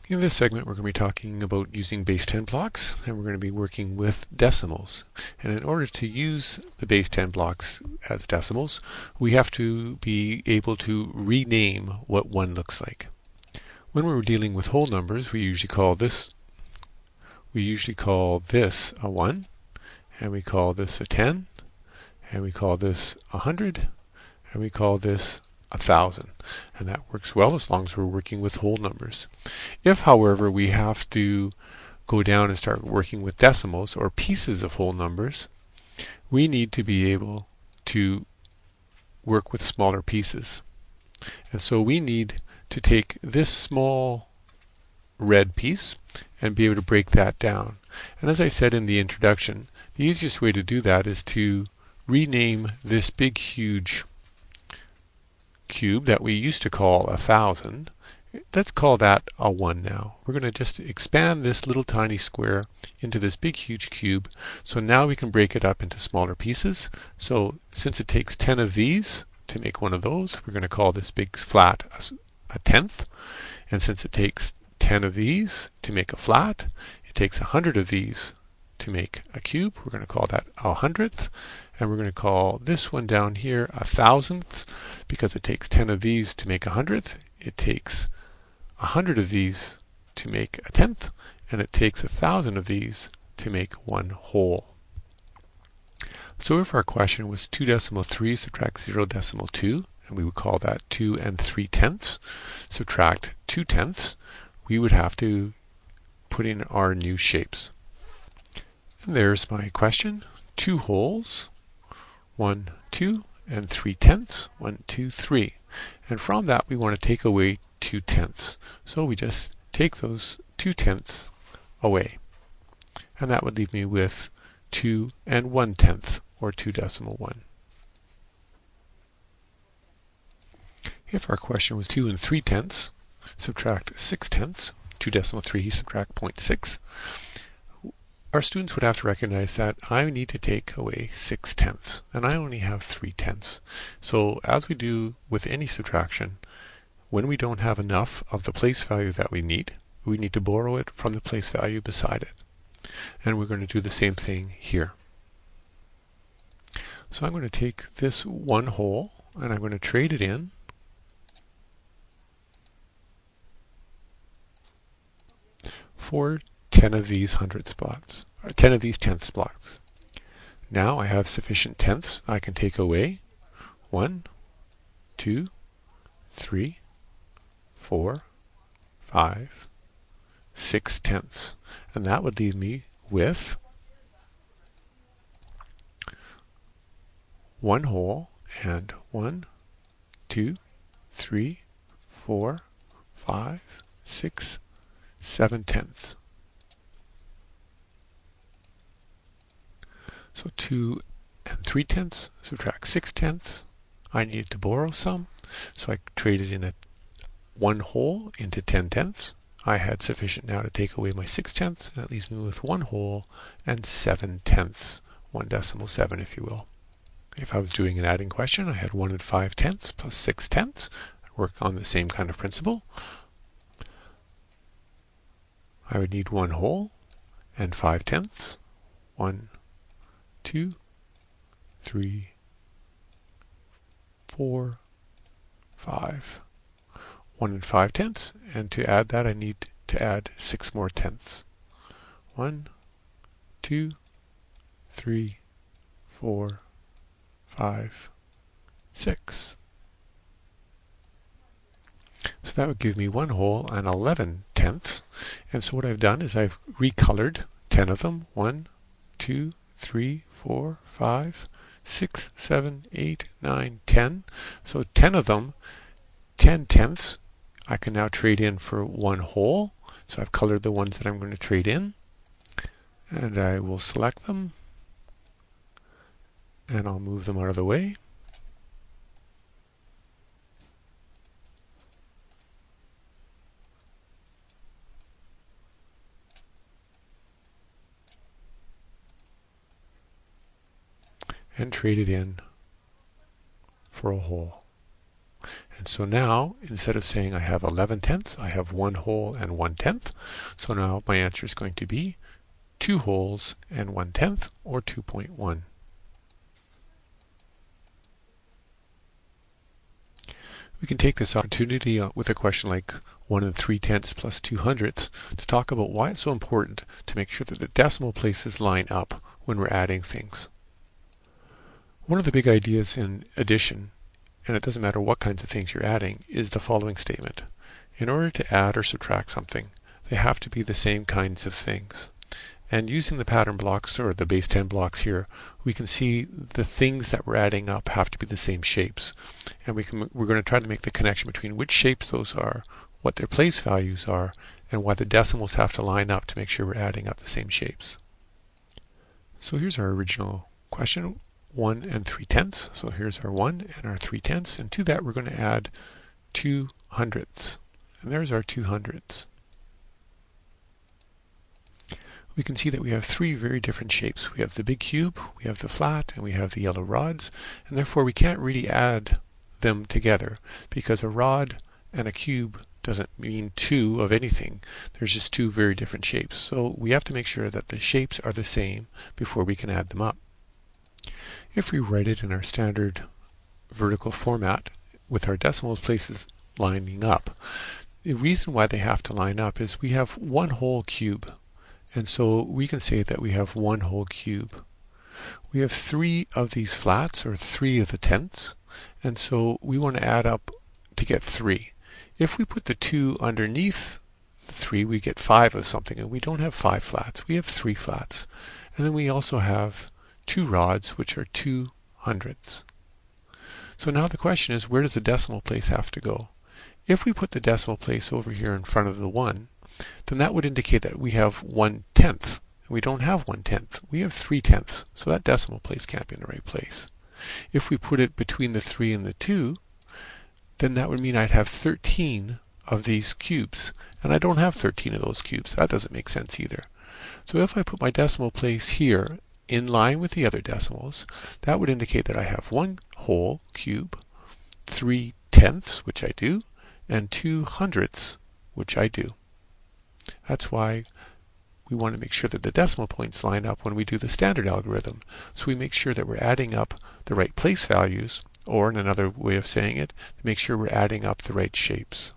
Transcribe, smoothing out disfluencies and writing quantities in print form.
In this segment, we're going to be talking about using base 10 blocks, and we're going to be working with decimals. And in order to use the base 10 blocks as decimals, we have to be able to rename what 1 looks like. When we're dealing with whole numbers, we usually call this a 1, and we call this a 10, and we call this 100, and we call this 1,000, and that works well as long as we're working with whole numbers. If, however, we have to go down and start working with decimals or pieces of whole numbers, we need to be able to work with smaller pieces. And so we need to take this small red piece and be able to break that down. And as I said in the introduction, the easiest way to do that is to rename this big huge cube that we used to call 1,000. Let's call that a 1 now. We're going to just expand this little tiny square into this big huge cube. So now we can break it up into smaller pieces. So since it takes 10 of these to make one of those, we're going to call this big flat a tenth. And since it takes 10 of these to make a flat, it takes 100 of these to make a cube. We're going to call that a hundredth. And we're going to call this one down here a thousandth, because it takes 10 of these to make a hundredth. It takes 100 of these to make a tenth, and it takes 1,000 of these to make one whole. So if our question was 2 decimal 3 subtract 0 decimal 2, and we would call that 2 3/10, subtract 2/10, we would have to put in our new shapes. And there's my question. 2 wholes, 1, 2, and 3/10, 1, 2, 3. And from that we want to take away 2/10. So we just take those 2/10 away. And that would leave me with 2 1/10, or 2 decimal 1. If our question was 2 3/10, subtract 6/10, 2 decimal 3 subtract 0.6, our students would have to recognize that I need to take away 6/10, and I only have 3/10. So as we do with any subtraction, when we don't have enough of the place value that we need to borrow it from the place value beside it. And we're going to do the same thing here. So I'm going to take this 1 whole, and I'm going to trade it in for 10 of these hundredths blocks, or 10 of these tenths blocks. Now I have sufficient tenths. I can take away 1, 2, 3, 4, 5, 6 tenths. And that would leave me with 1 whole and 1, 2, 3, 4, 5, 6, 7 tenths. So 2 3/10, subtract 6/10. I needed to borrow some, so I traded in a 1 whole into 10/10. I had sufficient now to take away my 6/10, and that leaves me with 1 whole and 7/10, 1 decimal 7 if you will. If I was doing an adding question, I had 1 5/10 plus 6/10. I'd work on the same kind of principle. I would need 1 whole and 5/10. 1, 2, 3, 4, 5. 1 5/10, and to add that I need to add 6 more tenths. 1, 2, 3, 4, 5, 6. So that would give me 1 whole and 11 tenths. And so what I've done is I've recolored 10 of them. 1, 2, 3, 4, 5, 6, 7, 8, 9, 10. So 10 of them, 10 tenths, I can now trade in for 1 whole. So I've colored the ones that I'm going to trade in. And I will select them. And I'll move them out of the way. And trade it in for a whole. And And so now, instead of saying I have 11 tenths, I have 1 whole and 1 tenth. So now my answer is going to be 2 wholes and 1 tenth, or 2.1. We can take this opportunity with a question like 1 3/10 plus 2/100 to talk about why it's so important to make sure that the decimal places line up when we're adding things. One of the big ideas in addition, and it doesn't matter what kinds of things you're adding, is the following statement. In order to add or subtract something, they have to be the same kinds of things. And using the pattern blocks, or the base 10 blocks here, we can see the things that we're adding up have to be the same shapes. And we're going to try to make the connection between which shapes those are, what their place values are, and why the decimals have to line up to make sure we're adding up the same shapes. So here's our original question, 1 3/10. So here's our 1 and our 3/10, and to that we're going to add 2/100. And there's our 2/100. We can see that we have 3 very different shapes. We have the big cube, we have the flat, and we have the yellow rods, and therefore we can't really add them together, because a rod and a cube doesn't mean 2 of anything. There's just 2 very different shapes. So we have to make sure that the shapes are the same before we can add them up. If we write it in our standard vertical format with our decimal places lining up, the reason why they have to line up is we have 1 whole cube. And so we can say that we have 1 whole cube. We have 3 of these flats, or 3 of the tenths, and so we want to add up to get 3. If we put the 2 underneath the 3, we get 5 of something, and we don't have 5 flats. We have 3 flats. And then we also have 2 rods, which are 2/100. So now the question is, where does the decimal place have to go? If we put the decimal place over here in front of the 1, then that would indicate that we have 1/10. We don't have 1/10. We have 3/10. So that decimal place can't be in the right place. If we put it between the 3 and the 2, then that would mean I'd have 13 of these cubes. And I don't have 13 of those cubes. That doesn't make sense either. So if I put my decimal place here in line with the other decimals, that would indicate that I have 1 whole cube, 3/10, which I do, and 2/100, which I do. That's why we want to make sure that the decimal points line up when we do the standard algorithm. So we make sure that we're adding up the right place values, or in another way of saying it, make sure we're adding up the right shapes.